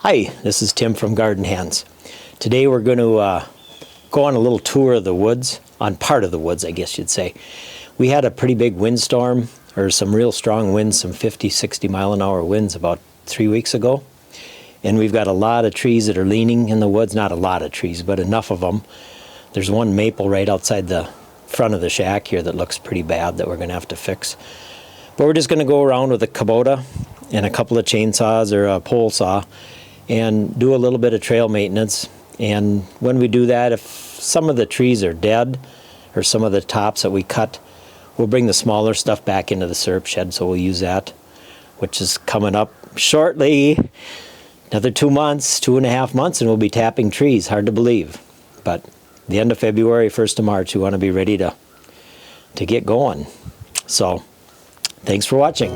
Hi, this is Tim from Garden Hands. Today we're going to go on a little tour of the woods, on part of the woods I guess you'd say. We had a pretty big windstorm, or some real strong winds, some 50, 60 mile an hour winds about 3 weeks ago. And we've got a lot of trees that are leaning in the woods, not a lot of trees, but enough of them. There's one maple right outside the front of the shack here that looks pretty bad that we're going to have to fix. But we're just going to go around with a Kubota and a couple of chainsaws or a pole saw and do a little bit of trail maintenance. And when we do that, if some of the trees are dead or some of the tops that we cut, we'll bring the smaller stuff back into the syrup shed, so we'll use that, which is coming up shortly. Another 2 months, 2.5 months, and we'll be tapping trees. Hard to believe. But the end of February, 1st of March, we want to be ready to get going. So, thanks for watching.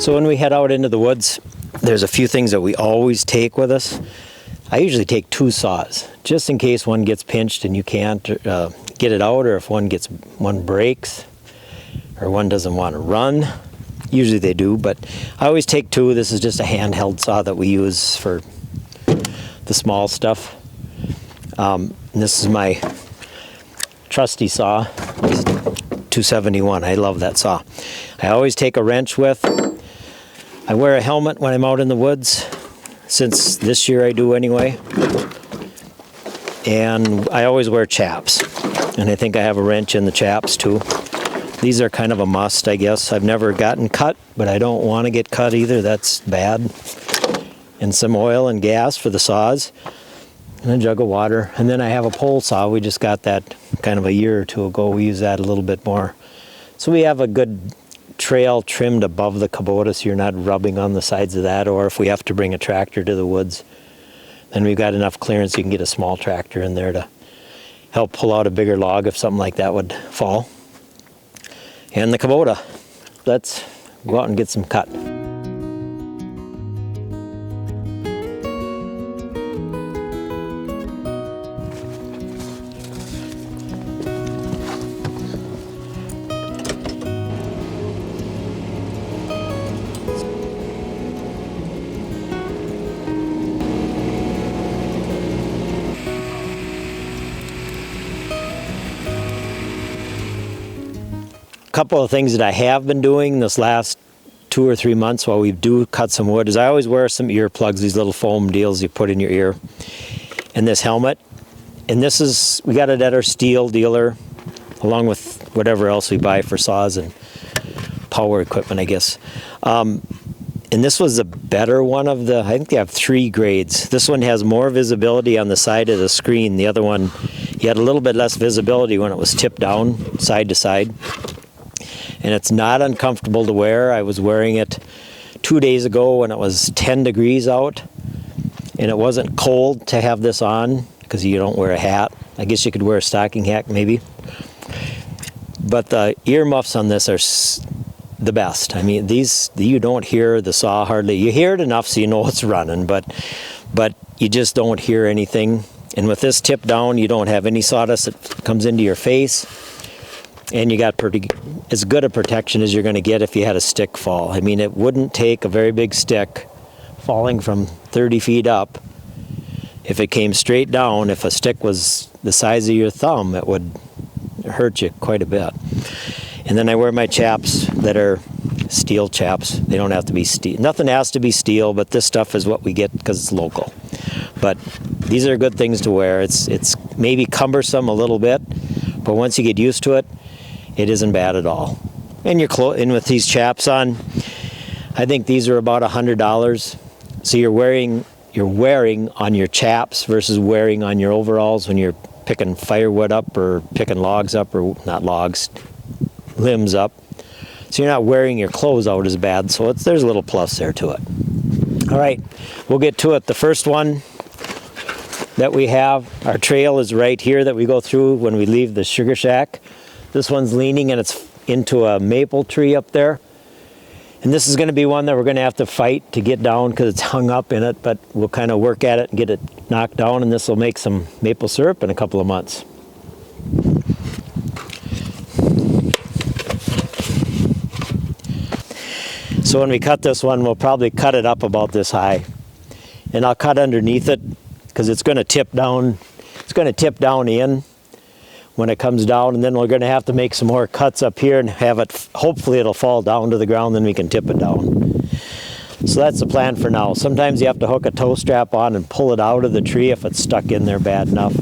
So when we head out into the woods, there's a few things that we always take with us. I usually take 2 saws, just in case one gets pinched and you can't get it out, or if one breaks, or one doesn't want to run. Usually they do, but I always take 2. This is just a handheld saw that we use for the small stuff. And this is my trusty saw, 271. I love that saw. I always take a wrench with. I wear a helmet when I'm out in the woods, since this year I do anyway. And I always wear chaps. And I think I have a wrench in the chaps too. These are kind of a must, I guess. I've never gotten cut, but I don't want to get cut either. That's bad. And some oil and gas for the saws. And a jug of water. And then I have a pole saw. We just got that kind of a year or 2 ago. We use that a little bit more. So we have a good trail trimmed above the Kubota, so you're not rubbing on the sides of that. Or if we have to bring a tractor to the woods, then we've got enough clearance you can get a small tractor in there to help pull out a bigger log if something like that would fall. And the Kubota. Let's go out and get some cut. Couple of things that I have been doing this last 2 or 3 months while we do cut some wood is I always wear some earplugs, these little foam deals you put in your ear, and this helmet. And this is, we got it at our steel dealer, along with whatever else we buy for saws and power equipment, I guess. And this was the better one of the, I think they have 3 grades. This one has more visibility on the side of the screen. The other one, you had a little bit less visibility when it was tipped down side to side. And it's not uncomfortable to wear. I was wearing it 2 days ago when it was 10 degrees out, and it wasn't cold to have this on because you don't wear a hat. I guess you could wear a stocking hat maybe. But the earmuffs on this are the best. I mean, these, you don't hear the saw hardly. You hear it enough so you know it's running, but you just don't hear anything. And with this tip down, you don't have any sawdust that comes into your face. And you got as good a protection as you're going to get if you had a stick fall. I mean, it wouldn't take a very big stick falling from 30 feet up. If it came straight down, if a stick was the size of your thumb, it would hurt you quite a bit. And then I wear my chaps that are steel chaps. They don't have to be steel. Nothing has to be steel, but this stuff is what we get because it's local. But these are good things to wear. It's maybe cumbersome a little bit, but once you get used to it, it isn't bad at all. And and with these chaps on, I think these are about $100. So you're wearing on your chaps versus wearing on your overalls when you're picking firewood up or picking logs up, or not logs, limbs up. So you're not wearing your clothes out as bad. So there's a little plus there to it. All right, we'll get to it. The first one that we have, our trail is right here that we go through when we leave the sugar shack. This one's leaning and it's into a maple tree up there. And this is going to be one that we're going to have to fight to get down because it's hung up in it, but we'll kind of work at it and get it knocked down, and this will make some maple syrup in a couple of months. So when we cut this one, we'll probably cut it up about this high. And I'll cut underneath it because it's going to tip down. It's going to tip down in when it comes down, and then we're going to have to make some more cuts up here and have it, hopefully it'll fall down to the ground, then we can tip it down. So that's the plan for now. Sometimes you have to hook a tow strap on and pull it out of the tree if it's stuck in there bad enough.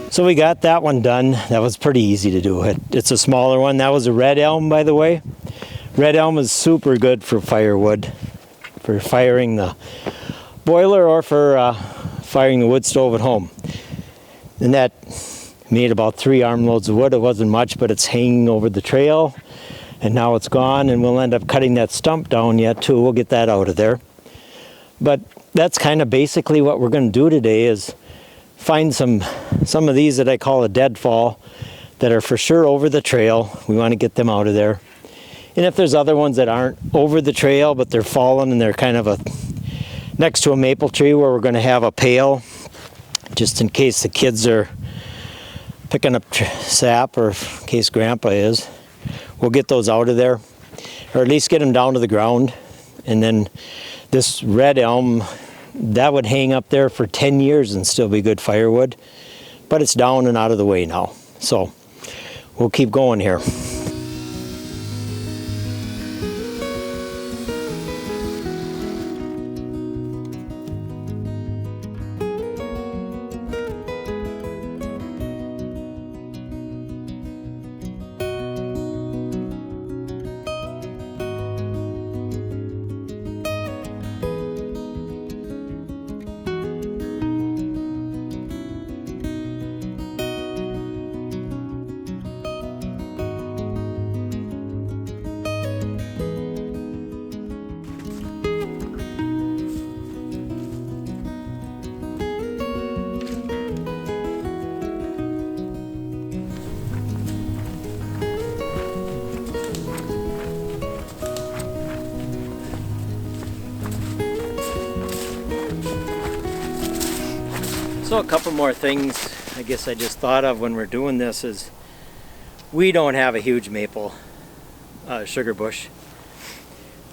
So we got that one done. That was pretty easy to do. It's a smaller one. That was a red elm, by the way. Red elm is super good for firewood, for firing the boiler or for firing the wood stove at home. And that made about 3 armloads of wood. It wasn't much, but it's hanging over the trail. And now it's gone, and we'll end up cutting that stump down yet too. We'll get that out of there. But that's kind of basically what we're going to do today, is find some of these that I call a deadfall that are for sure over the trail. We want to get them out of there. And if there's other ones that aren't over the trail, but they're fallen and they're kind of next to a maple tree where we're going to have a pail, just in case the kids are picking up sap, or in case Grandpa is, we'll get those out of there, or at least get them down to the ground. And then this red elm, that would hang up there for 10 years and still be good firewood, but it's down and out of the way now. So we'll keep going here. So a couple more things I guess I just thought of when we're doing this is we don't have a huge maple sugar bush.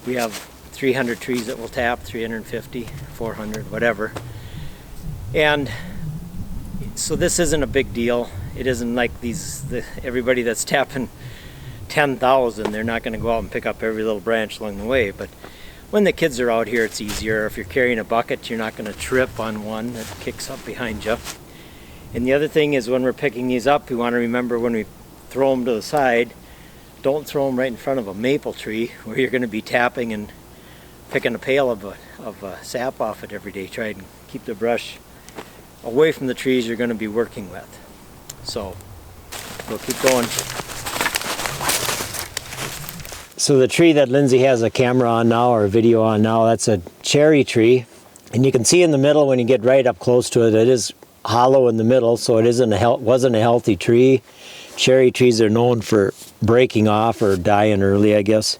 We have 300 trees that we'll tap, 350, 400, whatever. And so this isn't a big deal. It isn't like everybody that's tapping 10,000, they're not going to go out and pick up every little branch along the way. But when the kids are out here, it's easier. If you're carrying a bucket, you're not going to trip on one that kicks up behind you. And the other thing is when we're picking these up, we want to remember when we throw them to the side, don't throw them right in front of a maple tree where you're going to be tapping and picking a pail of sap off it every day. Try and keep the brush away from the trees you're going to be working with. So we'll keep going. So the tree that Lindsay has a camera on now, or a video on now, that's a cherry tree. And you can see in the middle when you get right up close to it, it is hollow in the middle, so it wasn't a healthy tree. Cherry trees are known for breaking off or dying early, I guess.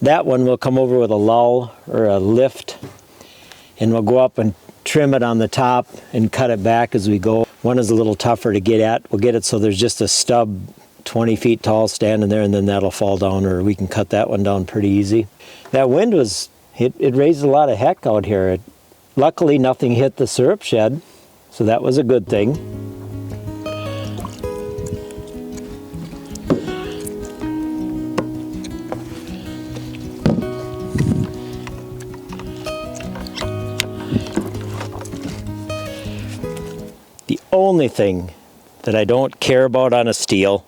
That one will come over with a lull or a lift, and we'll go up and trim it on the top and cut it back as we go. One is a little tougher to get at. We'll get it so there's just a stub 20 feet tall standing there, and then that'll fall down, or we can cut that one down pretty easy. That wind it raised a lot of heck out here. Luckily nothing hit the syrup shed, so that was a good thing. The only thing that I don't care about on a steel,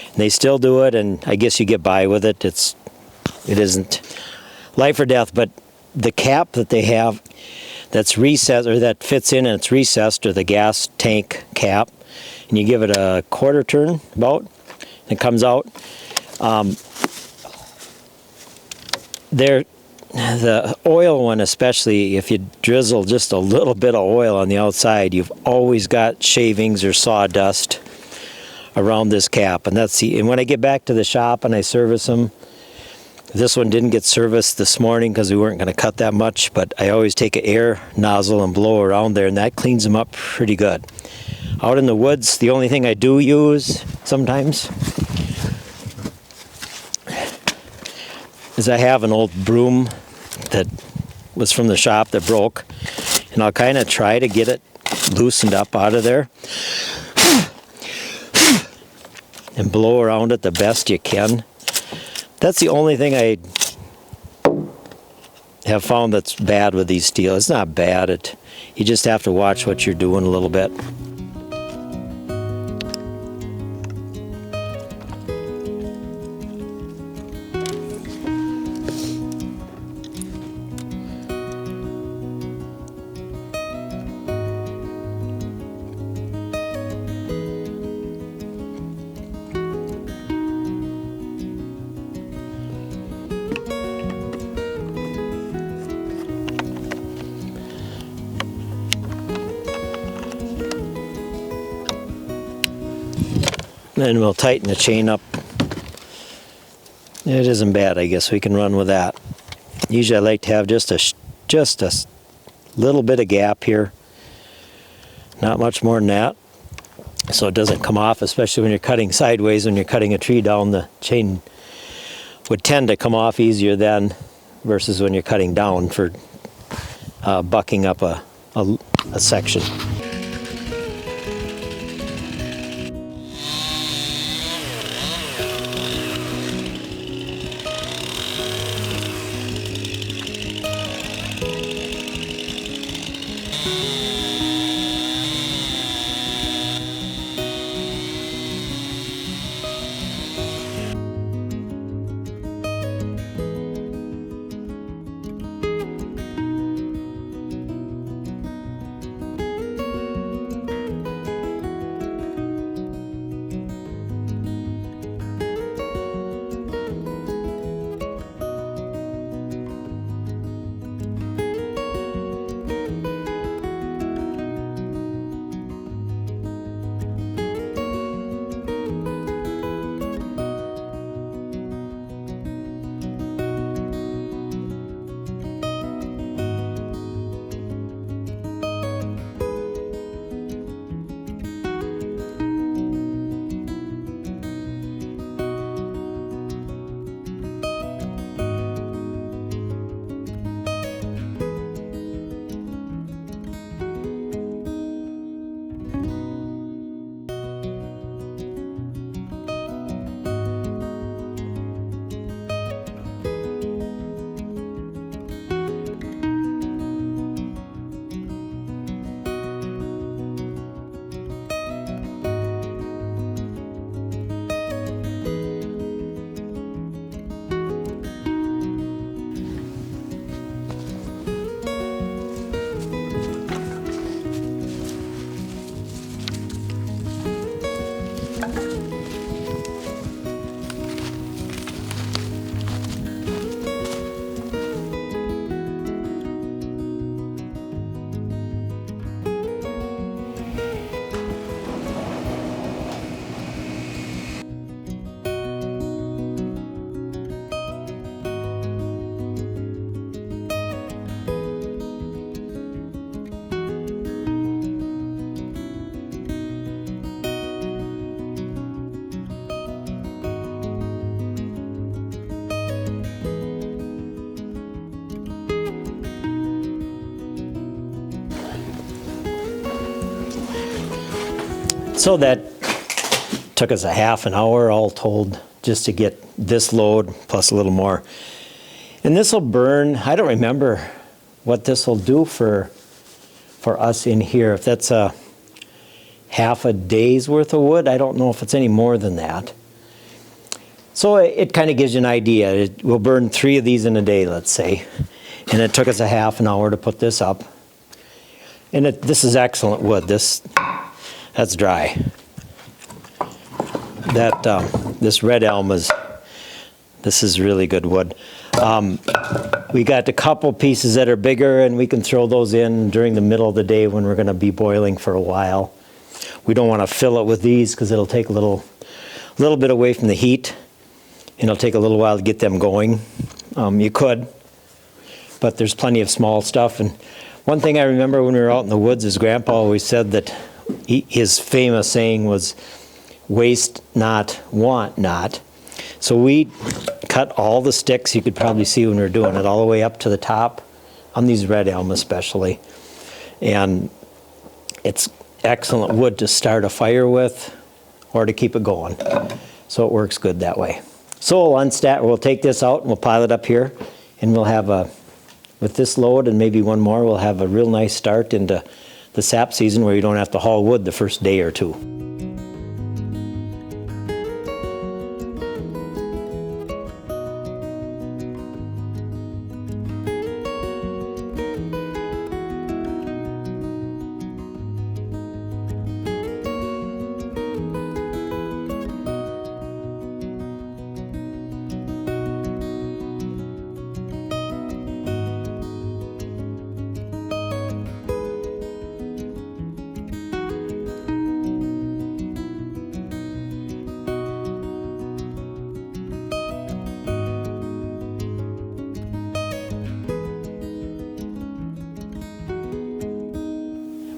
and they still do it, and I guess you get by with it. It isn't life or death, but the cap that they have that's recessed, or that fits in and it's recessed, or the gas tank cap, and you give it a quarter turn about, and it comes out. The oil one, especially, if you drizzle just a little bit of oil on the outside, you've always got shavings or sawdust around this cap. And when I get back to the shop and I service them, this one didn't get serviced this morning because we weren't going to cut that much, but I always take an air nozzle and blow around there, and that cleans them up pretty good. Out in the woods, the only thing I do use sometimes is I have an old broom that was from the shop that broke, and I'll kind of try to get it loosened up out of there and blow around it the best you can. That's the only thing I have found that's bad with these steel. It's not bad. You just have to watch what you're doing a little bit. Then we'll tighten the chain up. It isn't bad, I guess. We can run with that. Usually I like to have just a little bit of gap here. Not much more than that, so it doesn't come off, especially when you're cutting sideways. When you're cutting a tree down, the chain would tend to come off easier then versus when you're cutting down for bucking up a section. So that took us a half an hour all told just to get this load plus a little more. And this will burn, I don't remember what this will do for us in here. If that's a half a day's worth of wood, I don't know if it's any more than that. So it kind of gives you an idea. We'll burn 3 of these in a day, let's say. And it took us a half an hour to put this up. And this is excellent wood. That's dry. This red elm this is really good wood. We got a couple pieces that are bigger, and we can throw those in during the middle of the day when we're going to be boiling for a while. We don't want to fill it with these because it'll take a little bit away from the heat, and it'll take a little while to get them going. You could, but there's plenty of small stuff. And one thing I remember when we were out in the woods is Grandpa always said that his famous saying was, waste not, want not. So we cut all the sticks you could probably see when we were doing it, all the way up to the top, on these red elm especially. And it's excellent wood to start a fire with or to keep it going. So it works good that way. So we'll take this out and we'll pile it up here, and we'll have with this load and maybe one more, we'll have a real nice start into the sap season where you don't have to haul wood the first day or two.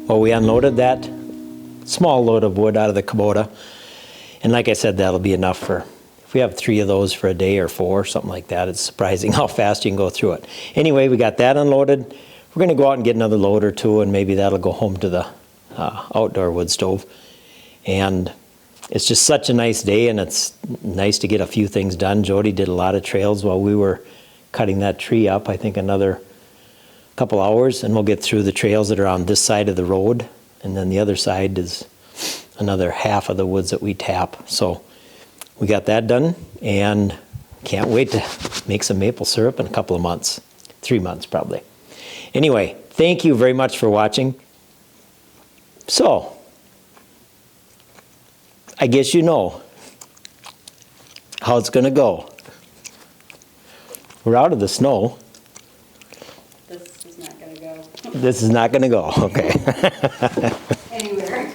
Well, we unloaded that small load of wood out of the Kubota, and like I said, that'll be enough for if we have 3 of those for a day or 4, something like that, it's surprising how fast you can go through it. Anyway, we got that unloaded. We're going to go out and get another load or 2, and maybe that'll go home to the outdoor wood stove. And it's just such a nice day, and it's nice to get a few things done. Jody did a lot of trails while we were cutting that tree up. I think another couple hours, and we'll get through the trails that are on this side of the road, and then the other side is another half of the woods that we tap. So we got that done, and can't wait to make some maple syrup in a couple of months. 3 months probably. Anyway, thank you very much for watching. So, I guess you know how it's going to go. We're out of the snow. This is not gonna go This is not going to go, okay. anywhere.